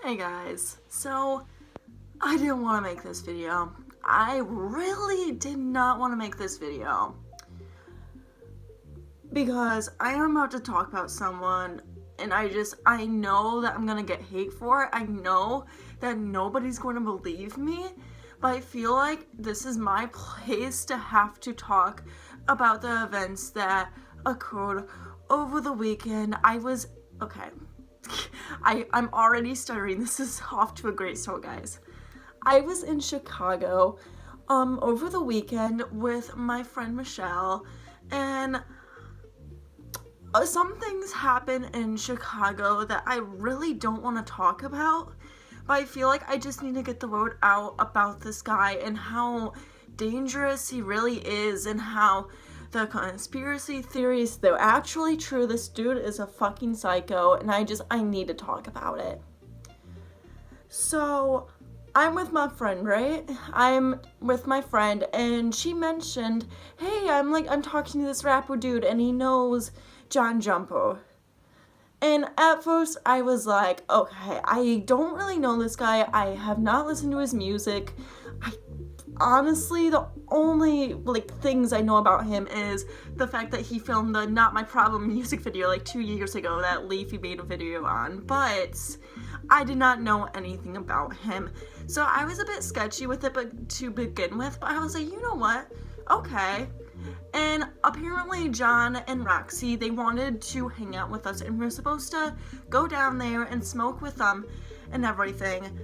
Hey guys, so I didn't want to make this video. I really did not want to make this video because I am about to talk about someone and I know that I'm gonna get hate for it. I know that nobody's going to believe me, but I feel like this is my place to have to talk about the events that occurred over the weekend. I'm already stuttering. This is off to a great start, guys. I was in Chicago over the weekend with my friend Michelle, and some things happen in Chicago that I really don't want to talk about, but I feel like I just need to get the word out about this guy and how dangerous he really is and how the conspiracy theories, they're actually true. This dude is a fucking psycho, and I need to talk about it. So, I'm with my friend, right? I'm with my friend, and she mentioned, hey, I'm talking to this rapper dude, and he knows Jon Jumper. And at first, I was like, okay, I don't really know this guy. I have not listened to his music. Honestly, the only things I know about him is the fact that he filmed the Not My Problem music video 2 years ago that Leafy made a video on, but I did not know anything about him. So I was a bit sketchy with it to begin with, but I was like, you know what? Okay. And apparently John and Roxy, they wanted to hang out with us, and we were supposed to go down there and smoke with them and everything.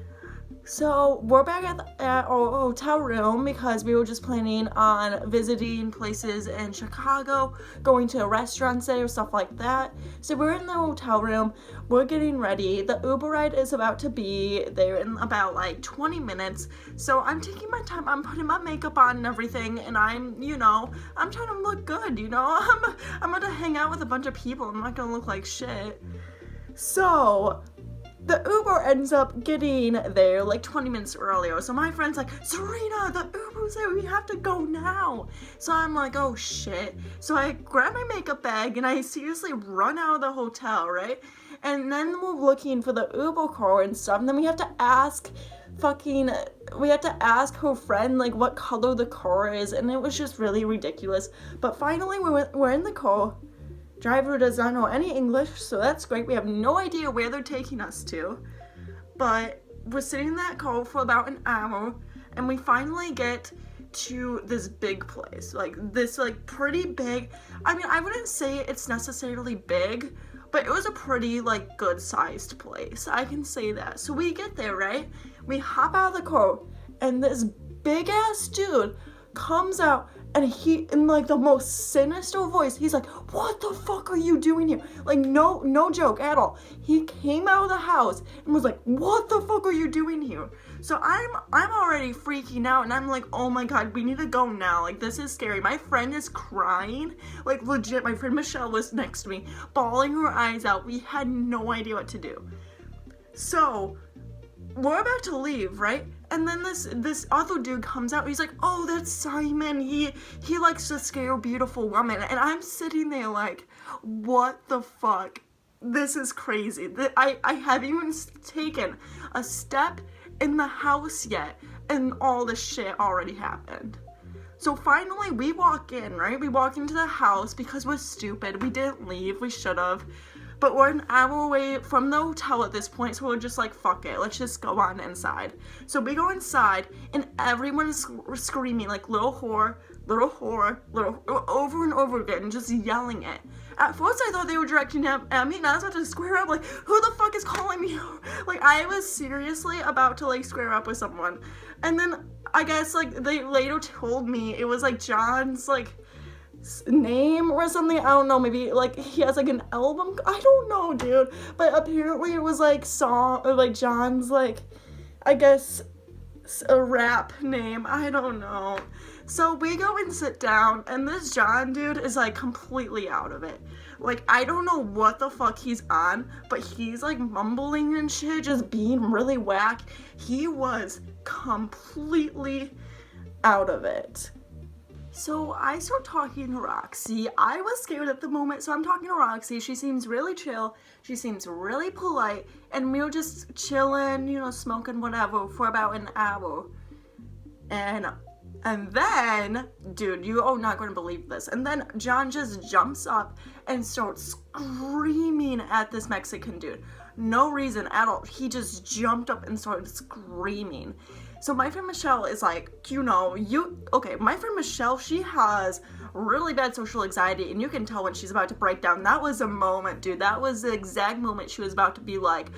So we're back at our hotel room because we were just planning on visiting places in Chicago, going to restaurants there, stuff like that. So we're in the hotel room, we're getting ready. The Uber ride is about to be there in about 20 minutes. So I'm taking my time, I'm putting my makeup on and everything, and I'm trying to look good, I'm about to hang out with a bunch of people. I'm not gonna look like shit. So the Uber ends up getting there 20 minutes earlier. So my friend's like, Serena, the Uber's there, we have to go now. So I'm like, oh shit. So I grab my makeup bag and I seriously run out of the hotel, right? And then we're looking for the Uber car and stuff. And then we have to ask her friend what color the car is. And it was just really ridiculous. But finally we're in the car. Driver does not know any English, so that's great. We have no idea where they're taking us to. But we're sitting in that car for about an hour, and we finally get to this big place. Pretty big. I mean, I wouldn't say it's necessarily big, but it was a pretty, good-sized place. I can say that. So we get there, right? We hop out of the car, and this big-ass dude comes out, and he, in the most sinister voice, he's like, what the fuck are you doing here? No joke at all. He came out of the house and was like, what the fuck are you doing here? So I'm already freaking out, and I'm like, oh my god, we need to go now. This is scary. My friend is crying. Legit, my friend Michelle was next to me, bawling her eyes out. We had no idea what to do. So we're about to leave, right? And then this other dude comes out. He's like, oh, that's Simon. He likes to scare beautiful women. And I'm sitting there what the fuck? This is crazy. I haven't even taken a step in the house yet, and all this shit already happened. So finally, we walk in, right? We walk into the house because we're stupid. We didn't leave. We should have. But we're an hour away from the hotel at this point, so we're just like, fuck it, let's just go on inside. So we go inside, and everyone is screaming little whore, over and over again, just yelling it. At first, I thought they were directing at me, and I was about to square up, who the fuck is calling me? I was seriously about to, square up with someone. And then, I guess, they later told me it was, John's, name or something. I don't know, maybe he has an album, I don't know, dude, but apparently it was song or John's I guess a rap name, I don't know. So we go and sit down, and this John dude is completely out of it. I don't know what the fuck he's on, but he's mumbling and shit, just being really whack. He was completely out of it. So I start talking to Roxy. I was scared at the moment, so I'm talking to Roxy. She seems really chill. She seems really polite. And we were just chilling, smoking whatever for about an hour. And then, dude, you are not going to believe this. And then Jon just jumps up and starts screaming at this Mexican dude. No reason at all. He just jumped up and started screaming. So my friend Michelle is like, my friend Michelle, she has really bad social anxiety, and you can tell when she's about to break down. That was a moment, dude. That was the exact moment she was about to be like,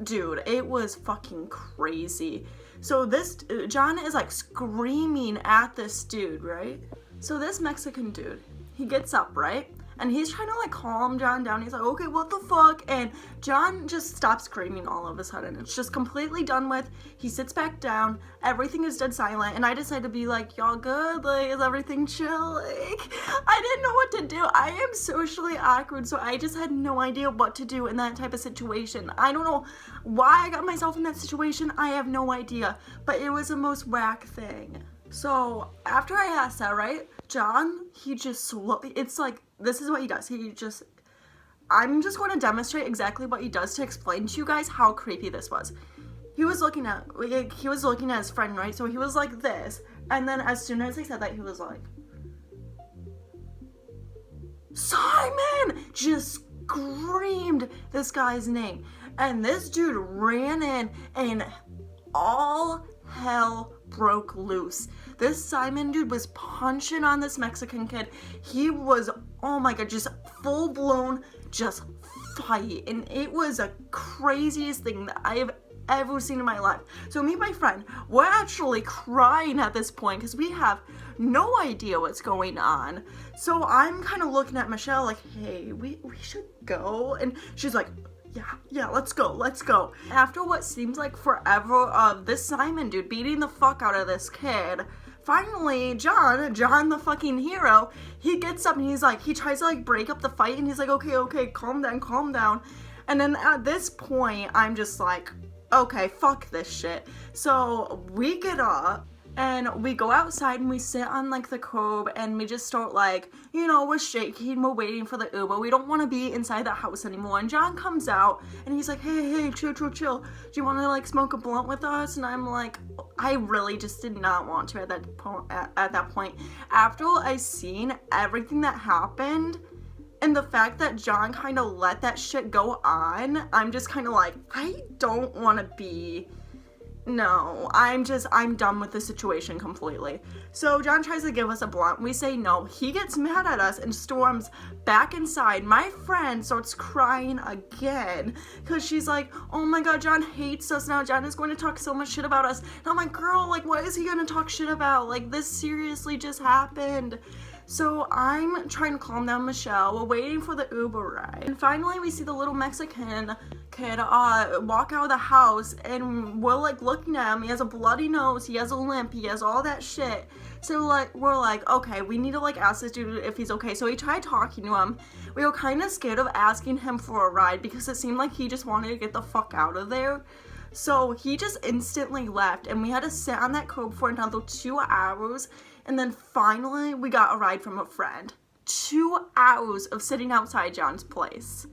dude, it was fucking crazy. So this, Jon is like screaming at this dude, right? So this Mexican dude, he gets up, right? And he's trying to like calm Jon down. He's like, okay, what the fuck? And Jon just stops screaming all of a sudden. It's just completely done with. He sits back down. Everything is dead silent. And I decided to be like, y'all good? Like, is everything chill? Like, I didn't know what to do. I am socially awkward, so I just had no idea what to do in that type of situation. I don't know why I got myself in that situation. I have no idea. But it was the most whack thing. So after I asked that, right? Jon, he just slowly, it's like, this is what he does. I'm just going to demonstrate exactly what he does to explain to you guys how creepy this was. He was looking at his friend, right? So he was like this. And then as soon as I said that, he was like, Simon! Just screamed this guy's name. And this dude ran in and all hell broke loose. This Simon dude was punching on this Mexican kid. He was, oh my god, just full blown just fight. And it was the craziest thing that I have ever seen in my life. So me and my friend, we're actually crying at this point because we have no idea what's going on. So I'm kind of looking at Michelle like, hey, we should go. And she's like, yeah, let's go. After what seems like forever of this Simon dude beating the fuck out of this kid, finally, Jon the fucking hero, he gets up and he's like, he tries to like break up the fight and he's like, okay, calm down. And then at this point, I'm just like, okay, fuck this shit. So we get up and we go outside and we sit on like the curb and we just start like, we're shaking, we're waiting for the Uber. We don't want to be inside the house anymore. And Jon comes out and he's like, hey, chill. Do you want to like smoke a blunt with us? And I'm like, I really just did not want to at that point. After I seen everything that happened and the fact that Jon kind of let that shit go on, I'm just kind of like, I don't want to be... No, I'm done with the situation completely. So Jon tries to give us a blunt. We say no. He gets mad at us and storms back inside. My friend starts crying again because she's like, oh my god, Jon hates us now. Jon is going to talk so much shit about us. And I'm like, girl, like, what is he going to talk shit about? Like, this seriously just happened. So I'm trying to calm down Michelle. We're waiting for the Uber ride. And finally we see the little Mexican kid walk out of the house and we're like looking at him. He has a bloody nose, he has a limp, he has all that shit. So like we're like, okay, we need to like ask this dude if he's okay. So we tried talking to him. We were kind of scared of asking him for a ride because it seemed like he just wanted to get the fuck out of there. So he just instantly left and we had to sit on that curb for another 2 hours. And then finally, we got a ride from a friend. 2 hours of sitting outside Jon's place.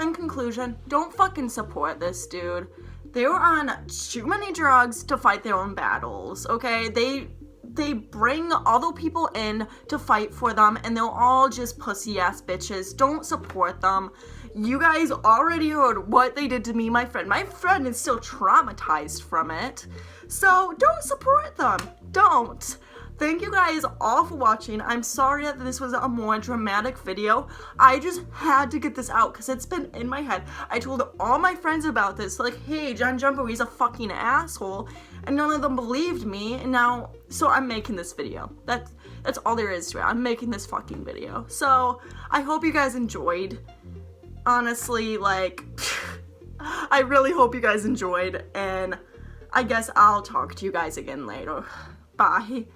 In conclusion, don't fucking support this dude. They were on too many drugs to fight their own battles, okay? They bring other people in to fight for them, and they're all just pussy-ass bitches. Don't support them. You guys already heard what they did to me, my friend. My friend is still traumatized from it. So don't support them. Don't. Thank you guys all for watching. I'm sorry that this was a more dramatic video. I just had to get this out because it's been in my head. I told all my friends about this, like, hey, Jon Jumper, he's a fucking asshole. And none of them believed me. And now, so I'm making this video. That's all there is to it. I'm making this fucking video. So I hope you guys enjoyed. Honestly, like, I really hope you guys enjoyed. And I guess I'll talk to you guys again later. Bye.